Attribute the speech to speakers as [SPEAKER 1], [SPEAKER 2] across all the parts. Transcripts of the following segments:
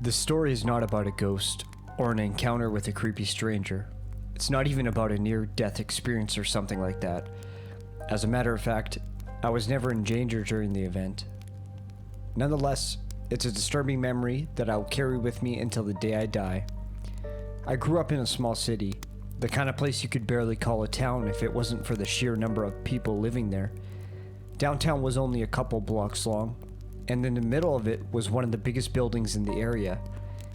[SPEAKER 1] This story is not about a ghost or an encounter with a creepy stranger. It's not even about a near-death experience or something like that. As a matter of fact, I was never in danger during the event. Nonetheless, it's a disturbing memory that I'll carry with me until the day I die. I grew up in a small city, the kind of place you could barely call a town if it wasn't for the sheer number of people living there. Downtown was only a couple blocks long, and in the middle of it was one of the biggest buildings in the area.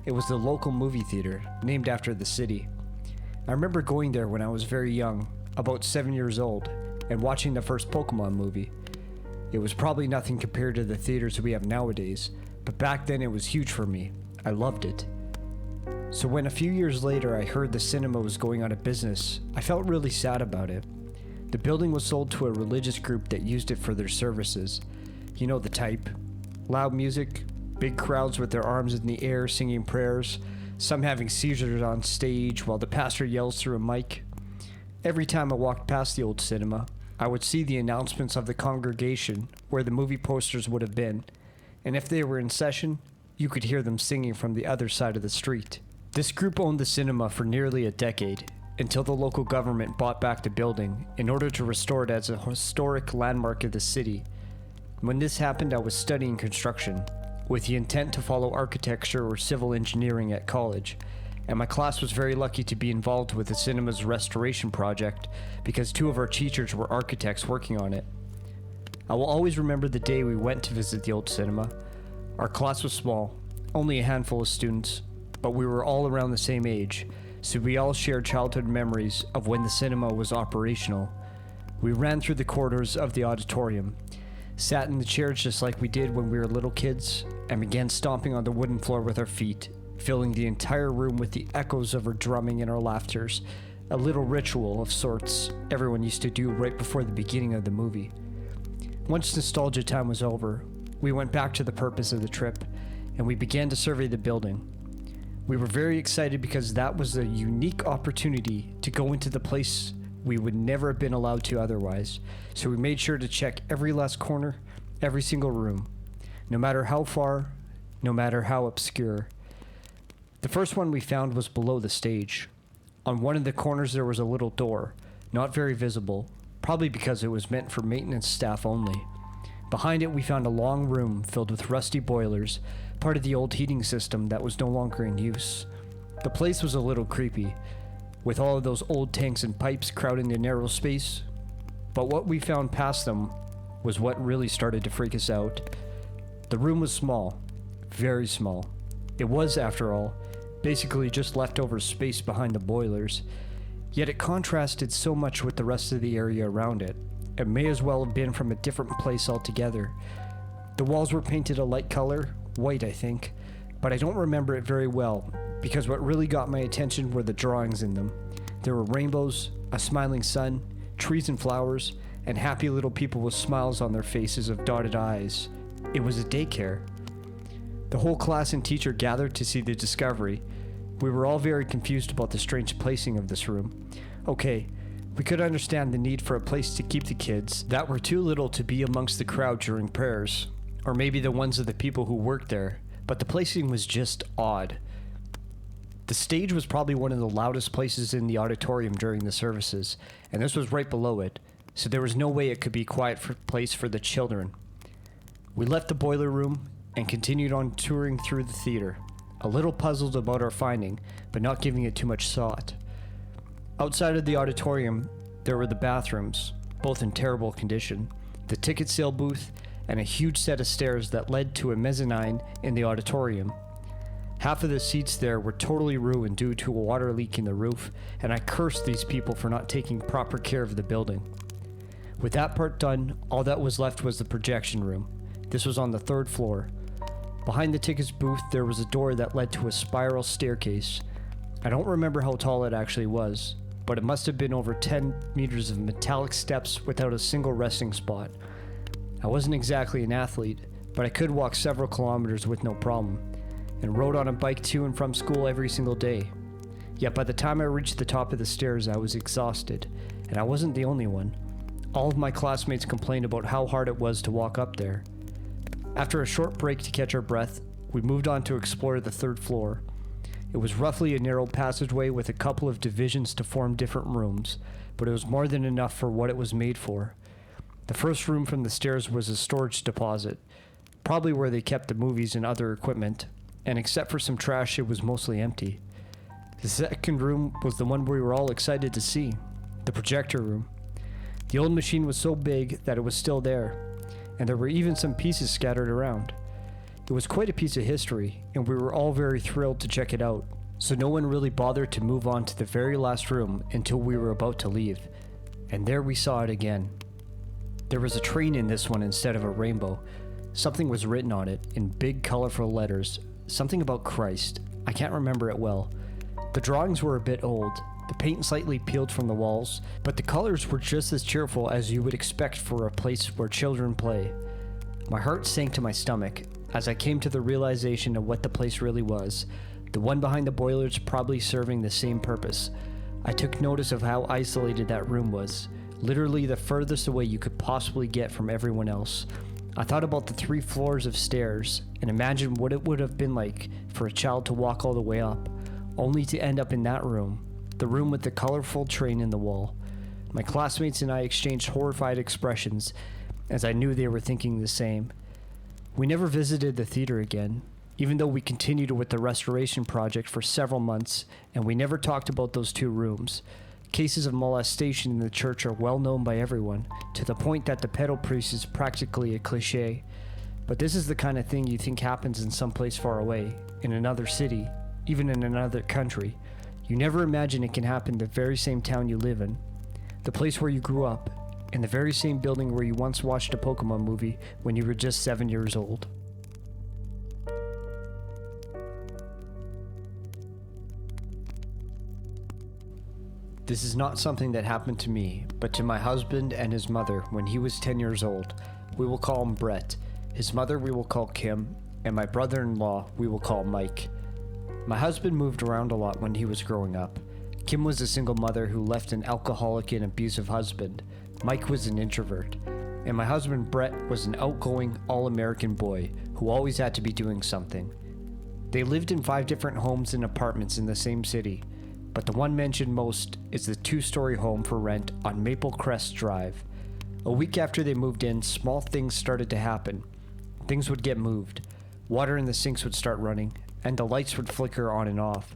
[SPEAKER 1] It was the local movie theater, named after the city. I remember going there when I was very young, about 7 years old, and watching the first Pokemon movie. It was probably nothing compared to the theaters we have nowadays, but back then it was huge for me. I loved it. So when a few years later I heard the cinema was going out of business, I felt really sad about it. The building was sold to a religious group that used it for their services. You know the type. Loud music, big crowds with their arms in the air singing prayers, some having seizures on stage while the pastor yells through a mic. Every time I walked past the old cinema, I would see the announcements of the congregation where the movie posters would have been, and if they were in session, you could hear them singing from the other side of the street. This group owned the cinema for nearly a decade, until the local government bought back the building in order to restore it as a historic landmark of the city. When this happened, I was studying construction, with the intent to follow architecture or civil engineering at college, and my class was very lucky to be involved with the cinema's restoration project because two of our teachers were architects working on it. I will always remember the day we went to visit the old cinema. Our class was small, only a handful of students, but we were all around the same age, so we all shared childhood memories of when the cinema was operational. We ran through the corridors of the auditorium, sat in the chairs just like we did when we were little kids, and began stomping on the wooden floor with our feet, filling the entire room with the echoes of our drumming and our laughters, a little ritual of sorts everyone used to do right before the beginning of the movie. Once nostalgia time was over, we went back to the purpose of the trip, and we began to survey the building. We were very excited because that was a unique opportunity to go into the place we would never have been allowed to otherwise, so we made sure to check every last corner, every single room, no matter how far, no matter how obscure. The first one we found was below the stage. On one of the corners there was a little door, not very visible, probably because it was meant for maintenance staff only. Behind it we found a long room filled with rusty boilers, part of the old heating system that was no longer in use. The place was a little creepy, with all of those old tanks and pipes crowding the narrow space. But what we found past them was what really started to freak us out. The room was small, very small. It was, after all, basically just leftover space behind the boilers, yet it contrasted so much with the rest of the area around it. It may as well have been from a different place altogether. The walls were painted a light color, white I think, but I don't remember it very well, because what really got my attention were the drawings in them. There were rainbows, a smiling sun, trees and flowers, and happy little people with smiles on their faces of dotted eyes. It was a daycare. The whole class and teacher gathered to see the discovery. We were all very confused about the strange placing of this room. Okay, we could understand the need for a place to keep the kids that were too little to be amongst the crowd during prayers, or maybe the ones of the people who worked there, but the placing was just odd. The stage was probably one of the loudest places in the auditorium during the services, and this was right below it, so there was no way it could be a quiet place for the children. We left the boiler room and continued on touring through the theater, a little puzzled about our finding, but not giving it too much thought. Outside of the auditorium, there were the bathrooms, both in terrible condition, the ticket sale booth, and a huge set of stairs that led to a mezzanine in the auditorium. Half of the seats there were totally ruined due to a water leak in the roof, and I cursed these people for not taking proper care of the building. With that part done, all that was left was the projection room. This was on the 3rd floor. Behind the tickets booth, there was a door that led to a spiral staircase. I don't remember how tall it actually was, but it must have been over 10 meters of metallic steps without a single resting spot. I wasn't exactly an athlete, but I could walk several kilometers with no problem, and rode on a bike to and from school every single day. Yet by the time I reached the top of the stairs, I was exhausted, and I wasn't the only one. All of my classmates complained about how hard it was to walk up there. After a short break to catch our breath, we moved on to explore the third floor. It was roughly a narrow passageway with a couple of divisions to form different rooms, but it was more than enough for what it was made for. The first room from the stairs was a storage deposit, probably where they kept the movies and other equipment, and except for some trash, it was mostly empty. The second room was the one we were all excited to see, the projector room. The old machine was so big that it was still there, and there were even some pieces scattered around. It was quite a piece of history, and we were all very thrilled to check it out, so no one really bothered to move on to the very last room until we were about to leave. And there we saw it again. There was a train in this one instead of a rainbow. Something was written on it in big colorful letters, something about Christ. I can't remember it well. The drawings were a bit old, the paint slightly peeled from the walls, but the colors were just as cheerful as you would expect for a place where children play. My heart sank to my stomach as I came to the realization of what the place really was, the one behind the boilers probably serving the same purpose. I took notice of how isolated that room was, literally the furthest away you could possibly get from everyone else. I thought about the 3 floors of stairs and imagined what it would have been like for a child to walk all the way up, only to end up in that room, the room with the colorful train in the wall. My classmates and I exchanged horrified expressions as I knew they were thinking the same. We never visited the theater again, even though we continued with the restoration project for several months, and we never talked about those 2 rooms. Cases of molestation in the church are well known by everyone, to the point that the pedo priest is practically a cliché. But this is the kind of thing you think happens in some place far away, in another city, even in another country. You never imagine it can happen in the very same town you live in, the place where you grew up, in the very same building where you once watched a Pokemon movie when you were just 7 years old. This is not something that happened to me, but to my husband and his mother when he was 10 years old. We will call him Brett. His mother we will call Kim, and my brother-in-law we will call Mike. My husband moved around a lot when he was growing up. Kim was a single mother who left an alcoholic and abusive husband. Mike was an introvert, and my husband Brett was an outgoing, all-American boy who always had to be doing something. They lived in 5 different homes and apartments in the same city, but the one mentioned most is the 2-story home for rent on Maple Crest Drive. A week after they moved in, small things started to happen. Things would get moved, water in the sinks would start running, and the lights would flicker on and off.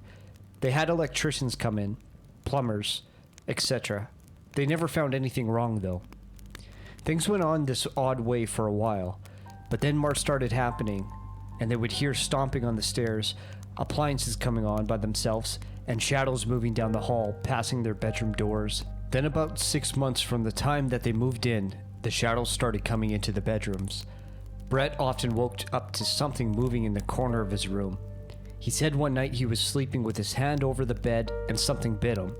[SPEAKER 1] They had electricians come in, plumbers, etc. They never found anything wrong though. Things went on this odd way for a while, but then more started happening, and they would hear stomping on the stairs, appliances coming on by themselves, and shadows moving down the hall, passing their bedroom doors. Then about 6 months from the time that they moved in, the shadows started coming into the bedrooms. Brett often woke up to something moving in the corner of his room. He said one night he was sleeping with his hand over the bed and something bit him.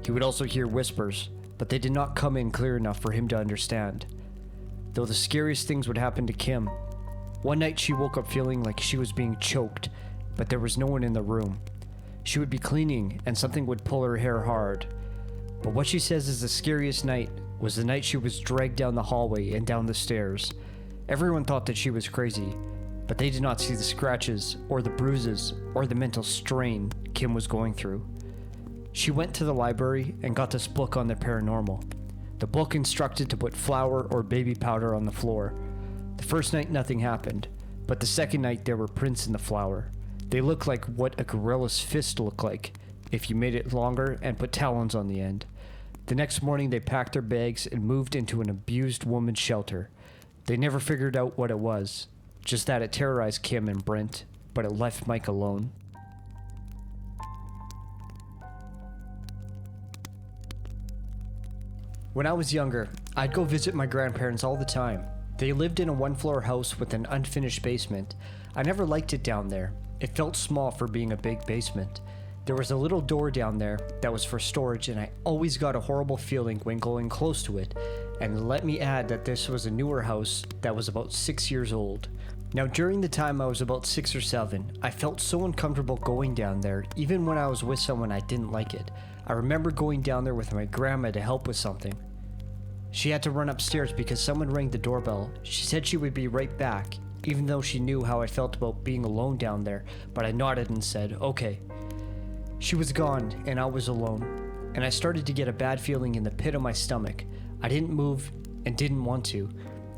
[SPEAKER 1] He would also hear whispers, but they did not come in clear enough for him to understand. Though the scariest things would happen to Kim. One night she woke up feeling like she was being choked, but there was no one in the room. She would be cleaning and something would pull her hair hard. But what she says is the scariest night was the night she was dragged down the hallway and down the stairs. Everyone thought that she was crazy, but they did not see the scratches or the bruises or the mental strain Kim was going through. She went to the library and got this book on the paranormal. The book instructed to put flour or baby powder on the floor. The first night nothing happened, but the second night there were prints in the flour. They looked like what a gorilla's fist looked like if you made it longer and put talons on the end. The next morning they packed their bags and moved into an abused woman's shelter. They never figured out what it was, just that it terrorized Kim and Brent, but it left Mike alone. When I was younger, I'd go visit my grandparents all the time. They lived in a 1-floor house with an unfinished basement. I never liked it down there. It felt small for being a big basement. There was a little door down there that was for storage, and I always got a horrible feeling when going close to it. And let me add that this was a newer house that was about 6 years old. Now during the time I was about 6 or 7, I felt so uncomfortable going down there, even when I was with someone I didn't like it. I remember going down there with my grandma to help with something. She had to run upstairs because someone rang the doorbell. She said she would be right back, even though she knew how I felt about being alone down there, but I nodded and said, okay. She was gone, and I was alone, and I started to get a bad feeling in the pit of my stomach. I didn't move and didn't want to.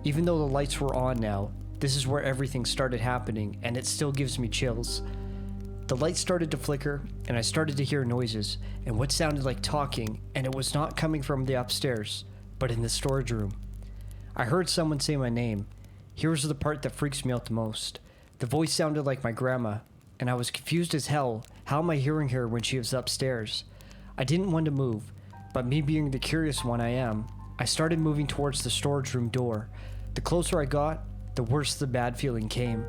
[SPEAKER 1] Even though the lights were on now, this is where everything started happening, and it still gives me chills. The lights started to flicker, and I started to hear noises, and what sounded like talking, and it was not coming from the upstairs, but in the storage room. I heard someone say my name. Here's the part that freaks me out the most. The voice sounded like my grandma, and I was confused as hell. How am I hearing her when she was upstairs? I didn't want to move, but me being the curious one I am, I started moving towards the storage room door. The closer I got, the worse the bad feeling came.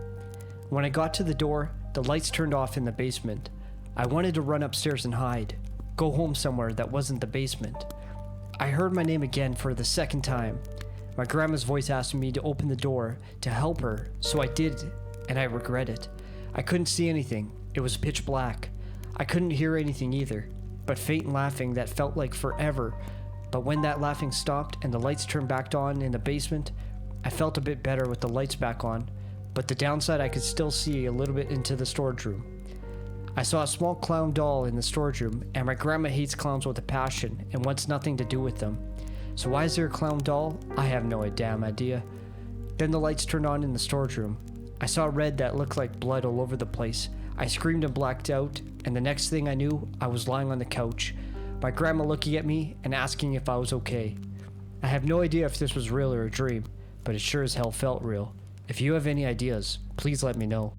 [SPEAKER 1] When I got to the door, the lights turned off in the basement. I wanted to run upstairs and hide, go home somewhere that wasn't the basement. I heard my name again for the second time. My grandma's voice asked me to open the door to help her, so I did, and I regret it. I couldn't see anything. It was pitch black. I couldn't hear anything either, but faint laughing that felt like forever. But when that laughing stopped and the lights turned back on in the basement, I felt a bit better with the lights back on, but the downside I could still see a little bit into the storage room. I saw a small clown doll in the storage room, and my grandma hates clowns with a passion and wants nothing to do with them. So why is there a clown doll? I have no damn idea. Then the lights turned on in the storage room. I saw red that looked like blood all over the place. I screamed and blacked out, and the next thing I knew, I was lying on the couch, my grandma looking at me and asking if I was okay. I have no idea if this was real or a dream, but it sure as hell felt real. If you have any ideas, please let me know.